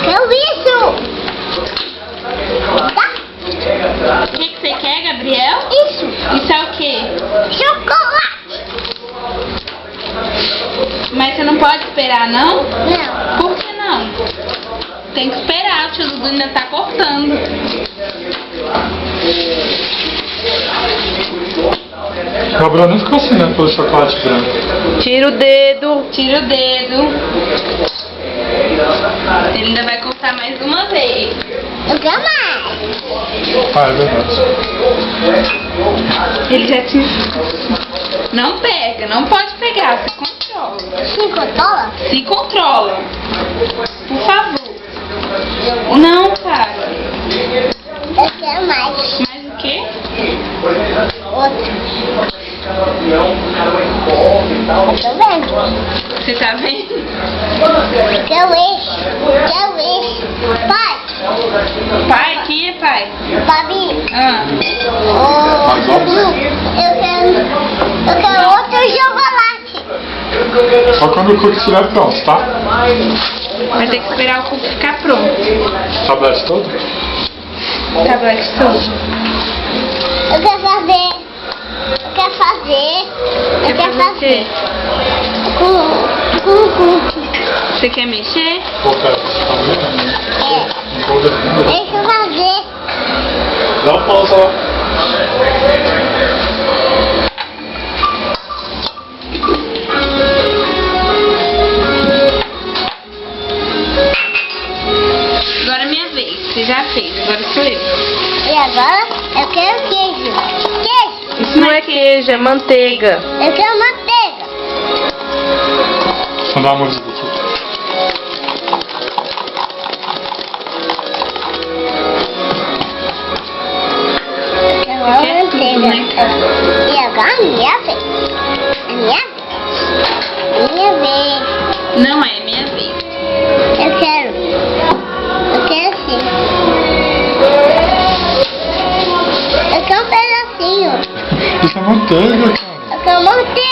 quero isso. Tá? O que você quer, Gabriel? Isso. Isso é o quê? Chocolate. Mas você não pode esperar, não? Não. Por que não? Tem que esperar, o tio Dudu ainda tá cortando. Gabriel nem ficou assim, né, pelo chocolate branco. Tira o dedo. Tira o dedo. Ele ainda vai cortar mais uma vez. Eu quero mais. Ah, é verdade. Ele já tinha... Não pega, não pode pegar, se controla. Se controla? Se controla. Por favor. Não, cara. Eu quero mais. Mais o quê? Outro. Eu tô vendo. Você tá vendo? Quero esse. Quero esse. Pai. Pai, aqui é pai. Babi. Ah. Eu quero outro chocolate. Só quando o cookie estiver pronto, tá? Vai ter que esperar o cookie ficar pronto. Tablete todo? Tablete todo. Eu quero fazer. Eu quero fazer. Eu quero fazer. Com cookie. Você quer mexer? Pô, cara, você tá vendo? É. Deixa eu fazer. Dá uma pausa lá. Agora é minha vez. Você já fez, agora sou eu. E agora eu quero queijo. Queijo. Isso não é queijo, é manteiga. Eu quero manteiga. Vou dar uma mordida aqui. Eu quero tudo, manteiga. né? E agora a minha vez. A minha vez. Minha vez. Não é minha vez. Eu quero. Eu quero sim. Eu quero um pedacinho. Isso é manteiga, cara. Eu quero manteiga.